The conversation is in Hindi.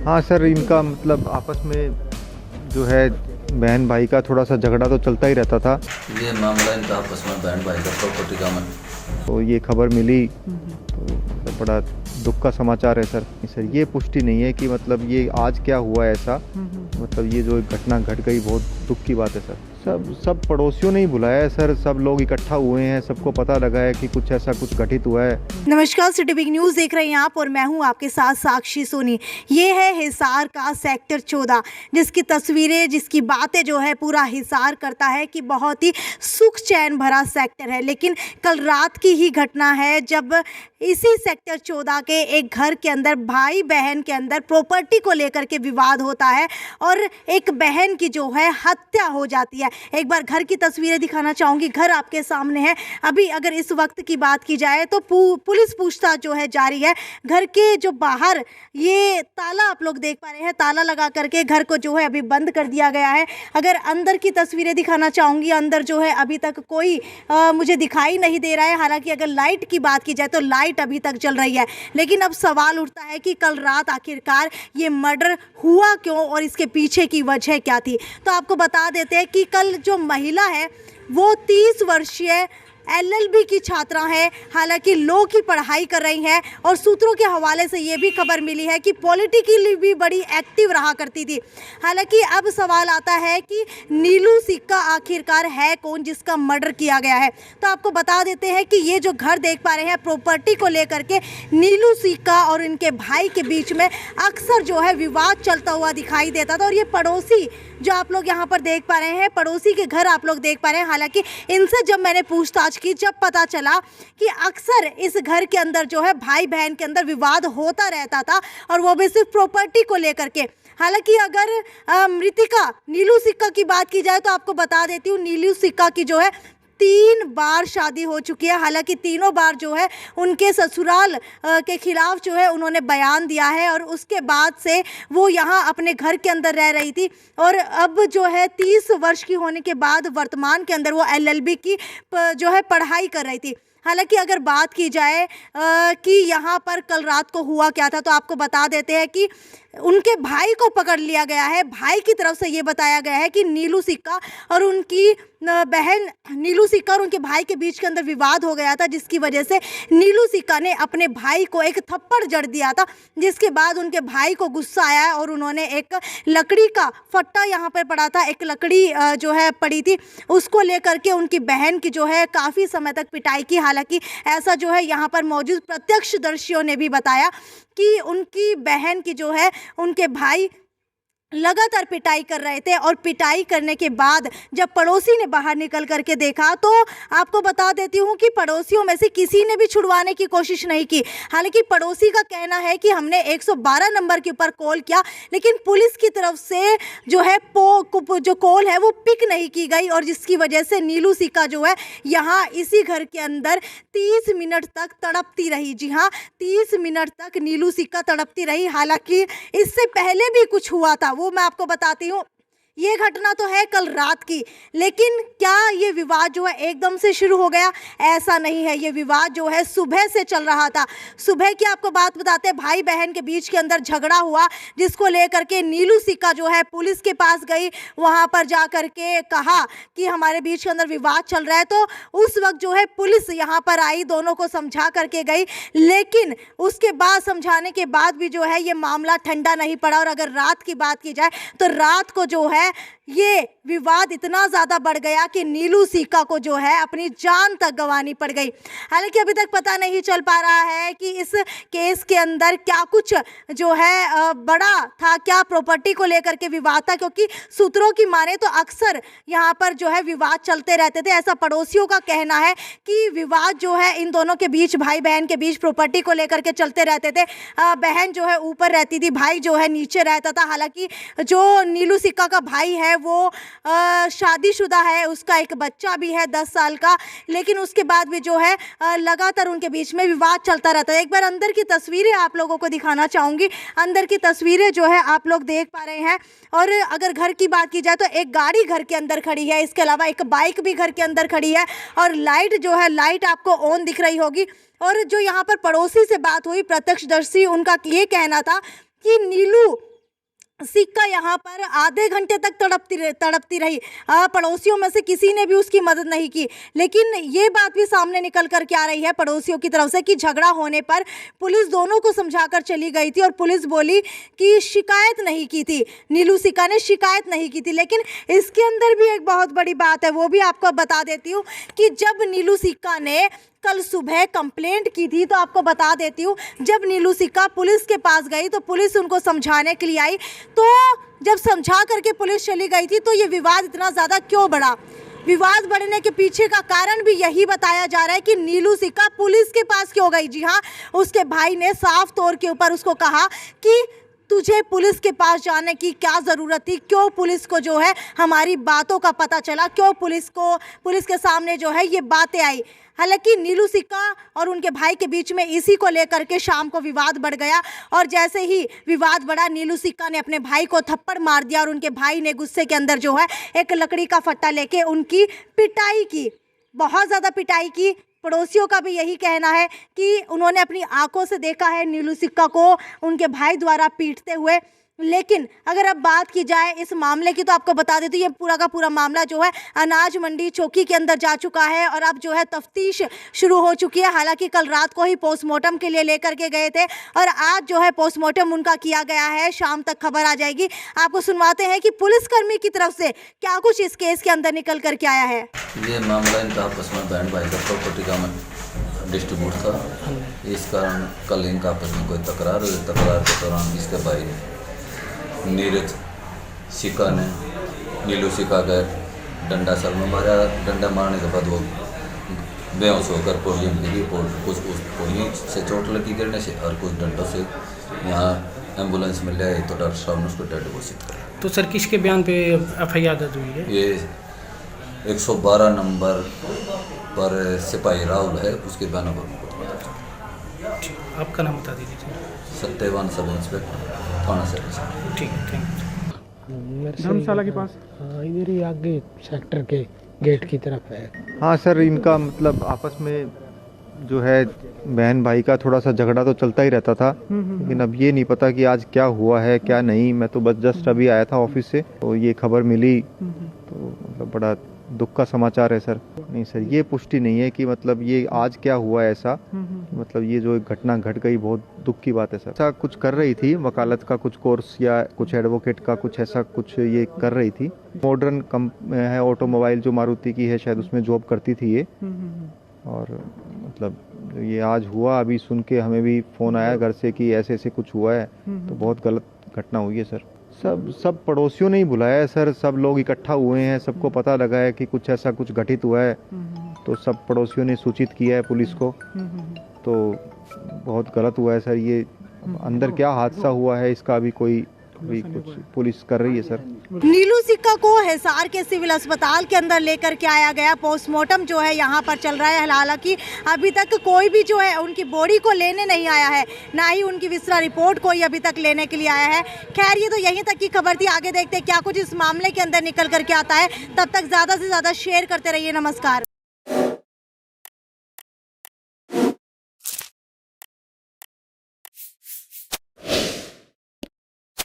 हाँ सर, इनका मतलब आपस में जो है बहन भाई का थोड़ा सा झगड़ा तो चलता ही रहता था। ये मामला इनका आपस में बहन भाई का प्रॉपर्टी का है। तो ये खबर मिली तो मतलब बड़ा दुख का समाचार है सर। सर ये पुष्टि नहीं है कि मतलब ये आज क्या हुआ ऐसा, मतलब ये जो घटना घट गई बहुत दुख की बात है सर। सब पड़ोसियों ने ही बुलाया है सर, सब लोग इकट्ठा हुए हैं, सबको पता लगा है कि कुछ ऐसा कुछ घटित हुआ है। नमस्कार, सिटी बिग न्यूज़ देख रहे हैं आप और मैं हूं आपके साथ साक्षी सोनी। ये है हिसार का सेक्टर 14, जिसकी तस्वीरें, जिसकी बातें जो है पूरा हिसार करता है कि बहुत ही सुख चैन भरा सेक्टर है। लेकिन कल रात की ही घटना है जब इसी सेक्टर 14 के एक घर के अंदर भाई बहन के अंदर प्रॉपर्टी को लेकर के विवाद होता है और एक बहन की जो है हत्या हो जाती है। एक बार घर की तस्वीरें दिखाना चाहूँगी। घर आपके सामने है। अभी अगर इस वक्त की बात की जाए तो पुलिस पूछताछ जो है जारी है। घर के जो बाहर ये ताला आप लोग देख पा रहे हैं, ताला लगा करके घर को जो है अभी बंद कर दिया गया है। अगर अंदर की तस्वीरें दिखाना चाहूँगी, अंदर जो है अभी तक कोई मुझे दिखाई नहीं दे रहा है। हालांकि अगर लाइट की बात की जाए तो लाइट अभी तक जल रही है। लेकिन अब सवाल उठता है कि कल रात आखिरकार ये मर्डर हुआ क्यों और इसके पीछे की वजह क्या थी। तो आपको बता देते हैं कि कल जो महिला है वो 30 वर्षीय LLB की छात्रा है। हालांकि लॉ की पढ़ाई कर रही है और सूत्रों के हवाले से ये भी खबर मिली है कि पॉलिटिकली भी बड़ी एक्टिव रहा करती थी। हालांकि अब सवाल आता है कि नीलू सिक्का आखिरकार है कौन जिसका मर्डर किया गया है। तो आपको बता देते हैं कि ये जो घर देख पा रहे हैं प्रॉपर्टी को लेकर के नीलू सिक्का और इनके भाई के बीच में अक्सर जो है विवाद चलता हुआ दिखाई देता था। और ये पड़ोसी जो आप लोग यहाँ पर देख पा रहे हैं, पड़ोसी के घर आप लोग देख पा रहे हैं। हालांकि इनसे जब मैंने पूछताछ की, जब पता चला कि अक्सर इस घर के अंदर जो है भाई बहन के अंदर विवाद होता रहता था और वो भी सिर्फ प्रॉपर्टी को लेकर के। हालांकि अगर मृतिका नीलू सिक्का की बात की जाए तो आपको बता देती हूँ, नीलू सिक्का की जो है 3 बार शादी हो चुकी है। हालांकि तीनों बार जो है उनके ससुराल के खिलाफ जो है उन्होंने बयान दिया है और उसके बाद से वो यहाँ अपने घर के अंदर रह रही थी। और अब जो है 30 वर्ष की होने के बाद वर्तमान के अंदर वो LLB की जो है पढ़ाई कर रही थी। हालांकि अगर बात की जाए कि यहाँ पर कल रात को हुआ क्या था तो आपको बता देते हैं कि उनके भाई को पकड़ लिया गया है। भाई की तरफ से ये बताया गया है कि नीलू सिक्का और उनकी बहन नीलू सिक्का और उनके भाई के बीच के अंदर विवाद हो गया था, जिसकी वजह से नीलू सिक्का ने अपने भाई को एक थप्पड़ जड़ दिया था। जिसके बाद उनके भाई को गुस्सा आया और उन्होंने एक लकड़ी का फट्टा यहाँ पर पड़ा था, एक लकड़ी जो है पड़ी थी, उसको लेकर के उनकी बहन की जो है काफ़ी समय तक पिटाई की। हालांकि ऐसा जो है यहाँ पर मौजूद प्रत्यक्षदर्शियों ने भी बताया कि उनकी बहन की जो है उनके भाई लगातार पिटाई कर रहे थे। और पिटाई करने के बाद जब पड़ोसी ने बाहर निकल करके देखा तो आपको बता देती हूँ कि पड़ोसियों में से किसी ने भी छुड़वाने की कोशिश नहीं की। हालांकि पड़ोसी का कहना है कि हमने 112 नंबर के ऊपर कॉल किया, लेकिन पुलिस की तरफ से जो है जो कॉल है वो पिक नहीं की गई और जिसकी वजह से नीलू सिक्का जो है यहाँ इसी घर के अंदर 30 मिनट तक तड़पती रही। जी हाँ, 30 मिनट तक नीलू सिक्का तड़पती रही। हालांकि इससे पहले भी कुछ हुआ था, वो मैं आपको बताती हूँ। ये घटना तो है कल रात की, लेकिन क्या ये विवाद जो है एकदम से शुरू हो गया? ऐसा नहीं है। ये विवाद जो है सुबह से चल रहा था। सुबह की आपको बात बताते हैं, भाई बहन के बीच के अंदर झगड़ा हुआ, जिसको लेकर के नीलू सिक्का जो है पुलिस के पास गई, वहाँ पर जा कर के कहा कि हमारे बीच के अंदर विवाद चल रहा है। तो उस वक्त जो है पुलिस यहाँ पर आई, दोनों को समझा करके गई, लेकिन उसके बाद समझाने के बाद भी जो है ये मामला ठंडा नहीं पड़ा। और अगर रात की बात की जाए तो रात को जो है ये विवाद इतना ज़्यादा बढ़ गया कि नीलू सिक्का को जो है अपनी जान तक गंवानी पड़ गई। हालांकि अभी तक पता नहीं चल पा रहा है कि इस केस के अंदर क्या कुछ जो है बड़ा था, क्या प्रॉपर्टी को लेकर के विवाद था, क्योंकि सूत्रों की माने तो अक्सर यहाँ पर जो है विवाद चलते रहते थे। ऐसा पड़ोसियों का कहना है कि विवाद जो है इन दोनों के बीच, भाई बहन के बीच प्रॉपर्टी को लेकर के चलते रहते थे। बहन जो है ऊपर रहती थी, भाई जो है नीचे रहता था। हालांकि जो नीलू सिक्का का भाई है वो शादीशुदा है, उसका एक बच्चा भी है 10 साल का, लेकिन उसके बाद भी जो है लगातार उनके बीच में विवाद चलता रहता है। एक बार अंदर की तस्वीरें आप लोगों को दिखाना चाहूँगी। अंदर की तस्वीरें जो है आप लोग देख पा रहे हैं। और अगर घर की बात की जाए तो एक गाड़ी घर के अंदर खड़ी है, इसके अलावा एक बाइक भी घर के अंदर खड़ी है और लाइट जो है, लाइट आपको ऑन दिख रही होगी। और जो यहाँ पर पड़ोसी से बात हुई, प्रत्यक्षदर्शी, उनका ये कहना था कि नीलू सिक्का यहाँ पर आधे घंटे तक तड़पती रही। पड़ोसियों में से किसी ने भी उसकी मदद नहीं की। लेकिन ये बात भी सामने निकल कर के आ रही है पड़ोसियों की तरफ से कि झगड़ा होने पर पुलिस दोनों को समझाकर चली गई थी और पुलिस बोली कि शिकायत नहीं की थी, नीलू सिक्का ने शिकायत नहीं की थी। लेकिन इसके अंदर भी एक बहुत बड़ी बात है, वो भी आपको बता देती हूँ कि जब नीलू सिक्का ने कल सुबह कंप्लेंट की थी, तो आपको बता देती हूँ, जब नीलू सिक्का पुलिस के पास गई तो पुलिस उनको समझाने के लिए आई। तो जब समझा करके पुलिस चली गई थी तो ये विवाद इतना ज़्यादा क्यों बढ़ा? विवाद बढ़ने के पीछे का कारण भी यही बताया जा रहा है कि नीलू सिक्का पुलिस के पास क्यों गई। जी हाँ, उसके भाई ने साफ तौर के ऊपर उसको कहा कि तुझे पुलिस के पास जाने की क्या ज़रूरत थी, क्यों पुलिस को जो है हमारी बातों का पता चला, क्यों पुलिस के सामने जो है ये बातें आई। हालांकि नीलू सिक्का और उनके भाई के बीच में इसी को लेकर के शाम को विवाद बढ़ गया और जैसे ही विवाद बढ़ा, नीलू सिक्का ने अपने भाई को थप्पड़ मार दिया और उनके भाई ने गुस्से के अंदर जो है एक लकड़ी का फट्टा लेके उनकी पिटाई की, बहुत ज़्यादा पिटाई की। पड़ोसियों का भी यही कहना है कि उन्होंने अपनी आंखों से देखा है नीलू सिक्का को उनके भाई द्वारा पीटते हुए। लेकिन अगर अब बात की जाए इस मामले की, तो आपको बता देती हूँ ये पूरा का पूरा मामला जो है अनाज मंडी चौकी के अंदर जा चुका है और अब जो है तफ्तीश शुरू हो चुकी है। हालांकि कल रात को ही पोस्टमार्टम के लिए लेकर के गए थे और आज जो है पोस्टमार्टम उनका किया गया है, शाम तक खबर आ जाएगी। आपको सुनवाते हैं कि पुलिसकर्मी की तरफ से क्या कुछ इस केस के अंदर निकल करके आया है। ये मामला इनका आपस में बहन भाई का प्रॉपर्टी का डिस्ट्रीब्यूट था। इस कारण कल इनका आपस में कोई तकरार हुई। तकरार के दौरान इसके भाई नीरज सिक्का ने नीलू सिक्का का डंडा सर में मारा। डंडा मारने के बाद वो बेहोश होकर पोडियम गिरी। कुछ उस पोडियम से चोट लगी गिरने से और कुछ डंडों से यहाँ एम्बुलेंस में ले आए तो डॉक्टर साहब ने उसको डेड घोषित किया। तो सर किसके बयान पे एफआईआर दर्ज हुई है? ये 112 नंबर पर सिपाही राहुल है, उसके बयानों पर मुकदमा दर्ज। आपका नाम बता दीजिए सर। सत्यवान सब इंस्पेक्टर थाना सर्विस। ठीक है, थैंक यू। धर्मशाला के पास इधर ही आगे सेक्टर के गेट की तरफ है। हाँ सर, इनका मतलब आपस में जो है बहन भाई का थोड़ा सा झगड़ा तो चलता ही रहता था। लेकिन अब ये नहीं पता कि आज क्या हुआ है क्या नहीं। मैं तो बस जस्ट अभी आया था ऑफिस से, तो ये खबर मिली तो मतलब बड़ा दुख का समाचार है सर। नहीं सर, ये पुष्टि नहीं है कि मतलब ये आज क्या हुआ है ऐसा। मतलब ये जो घटना घट गई बहुत दुख की बात है सर। ऐसा कुछ कर रही थी, वकालत का कुछ कोर्स या कुछ एडवोकेट का कुछ ऐसा कुछ ये कर रही थी। मॉडर्न है ऑटोमोबाइल जो मारुति की है, शायद उसमें जॉब करती थी ये। और मतलब ये आज हुआ, अभी सुन के हमें भी फ़ोन आया घर से कि ऐसे ऐसे कुछ हुआ है, तो बहुत गलत घटना हुई है सर। सब पड़ोसियों ने ही बुलाया है सर, सब लोग इकट्ठा हुए हैं, सबको पता लगा है कि कुछ ऐसा कुछ घटित हुआ है, तो सब पड़ोसियों ने सूचित किया है पुलिस को। तो बहुत गलत हुआ है सर। ये अंदर क्या हादसा हुआ है इसका अभी कुछ पुलिस कर रही है सर। नीलू सिक्का को हिसार के सिविल अस्पताल के अंदर लेकर के आया गया। पोस्टमार्टम जो है यहाँ पर चल रहा है। हालांकि अभी तक कोई भी जो है उनकी बॉडी को लेने नहीं आया है, ना ही उनकी विसरा रिपोर्ट कोई अभी तक लेने के लिए आया है। खैर, ये तो यहीं तक की खबर थी। आगे देखते हैं क्या कुछ इस मामले के अंदर निकल करके आता है। तब तक ज़्यादा से ज़्यादा शेयर करते रहिए। नमस्कार।